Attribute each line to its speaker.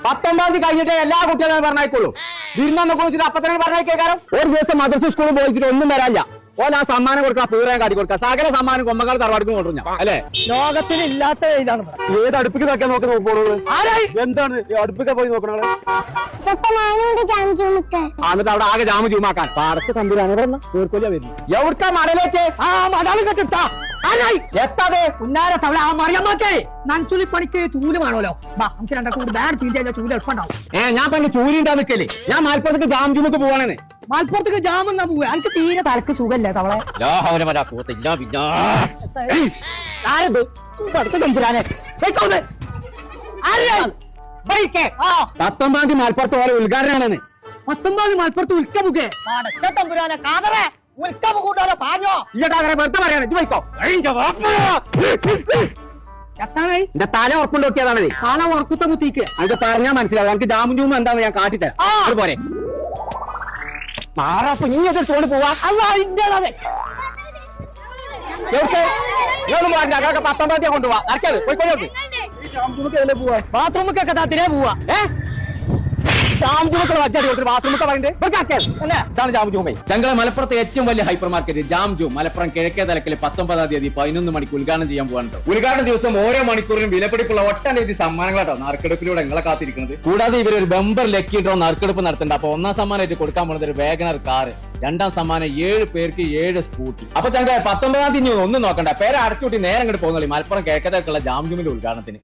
Speaker 1: 19 കഴിഞ്ഞിട്ട് എല്ലാ കുട്ടികളും പറഞ്ഞേക്കുള്ളൂ. വിരുന്നൊക്കെ കുറിച്ചിട്ട് അപ്പത്തന്നെ പറഞ്ഞേക്കാരം. ഒരു ദിവസം മദ്രസ സ്കൂളിൽ പോയിച്ചിട്ട് ഒന്നും വരാല്ല. ഓല ആ സമ്മാനം കൊടുക്കുക, പൂരം കാട്ടി കൊടുക്കുക, സകല സമ്മാനം കൊമ്പക്കാട് തറവാടിക്ക് കൊണ്ടുവരും ഞാൻ അല്ലെ.
Speaker 2: ലോകത്തിൽ ഇല്ലാത്ത ഇതാണ്.
Speaker 1: ഏത് അടുപ്പിക്ക് നോക്കാൻ നോക്കോളൂ. എന്താണ് അടുപ്പിക്ക പോയി നോക്കണത്? എന്നിട്ട് അവിടെ ആകെ ജാമു ചൂമാക്കാൻ പാടച്ച തമ്പുരാണ് എവിടുത്തെ മടലേക്ക്
Speaker 2: ആ മടാള് കെട്ടിട്ടാ
Speaker 1: എത്താതെ
Speaker 2: ഉന്നാര തവള ആ മറിയമ്മക്കേ നൻചുളി പണിക്ക് ചൂല് വേണമല്ലോ. നമുക്ക് രണ്ടാക്കും കൂടി ബാഡ് ചെയ്ത് കഴിഞ്ഞാൽ ചൂല് എളുപ്പണ്ടാവും.
Speaker 1: ഞാൻ പറഞ്ഞ ചൂരി ഉണ്ടാ നിക്കല്ലേ. ഞാൻ മലപ്പുറത്തേക്ക് ജാം ജുമുക്ക് പോവാണെന്ന്.
Speaker 2: മലപ്പുറത്തേക്ക് ജാം എന്നാ പോവുക. എനിക്ക് തീരെ തലക്ക് സുഖല്ലേ തവളെ. തമ്പുരാനെ
Speaker 1: 19 മലപ്പുറത്ത് പോലെ ഉദ്ഘാടനമാണെന്ന്.
Speaker 2: 19 മലപ്പുറത്ത് ഉൽക്കമുഖേ തമ്പുരാനെ കാതറെ ഉൽക്കമു കൂട്ടാലോ പാഞ്ഞോ
Speaker 1: വെറുതെ പറയാണ്.
Speaker 2: എത്താണേ
Speaker 1: എന്റെ തല ഉറപ്പുണ്ട് നോക്കിയതാണത്.
Speaker 2: കാല ഉറക്കുത്ത കുത്തിക്ക്
Speaker 1: അത് പറഞ്ഞാൽ മനസ്സിലാവും. എനിക്ക് ജാമും ജൂമും എന്താന്ന് ഞാൻ കാട്ടിത്തരാം. അതുപോലെ മാറാപ്പൊ നീ എത്ര തോണി പോവാ.
Speaker 2: അല്ല ഇന്ത്യയുടെ
Speaker 1: 19 കൊണ്ടുപോവാ. നടക്കാതെ പോയിക്കോളൂ.
Speaker 2: ബാത്റൂമൊക്കെ താത്തിനെ പോവാ.
Speaker 1: ചങ്കള മലപ്പുറത്തെ ഏറ്റവും വലിയ hyper market jam zoom Malappuram കിഴക്കേ തലക്കിൽ 19-ാം തീയതി 11 മണിക്ക് ഉദ്ഘാടനം ചെയ്യാൻ പോകാനുണ്ട്. ഉദ്ഘാടന ദിവസം ഓരോ മണിക്കൂറിലും വിലപിടിപ്പുള്ള ഒട്ടനവധി സമ്മാനങ്ങളാട്ടോ നറുക്കെടുപ്പിലൂടെ നിങ്ങളെ കാത്തിരിക്കുന്നത്. കൂടാതെ ഇവർ ഒരു ബമ്പർ ലക്കി ഡ്രോ നറുക്കെടുപ്പ് നടത്തുന്നുണ്ട്. അപ്പൊ ഒന്നാം സമ്മാനമായിട്ട് കൊടുക്കാൻ പോകുന്നത് ഒരു വേഗനർ കാർ, രണ്ടാം സമ്മാനം 7 പേർക്ക് 7 സ്കൂട്ടി. അപ്പൊ ചങ്ക 19-ാം തീയതി ഒന്നും നോക്കണ്ട, പേരെ അടച്ചുകൂട്ടി നേരം ഇങ്ങോട്ട് പോകുന്നുള്ളൂ മലപ്പുറം കിഴക്കേ തലക്കുള്ള ജാം ജൂമിന്റെ ഉദ്ഘാടനത്തിന്.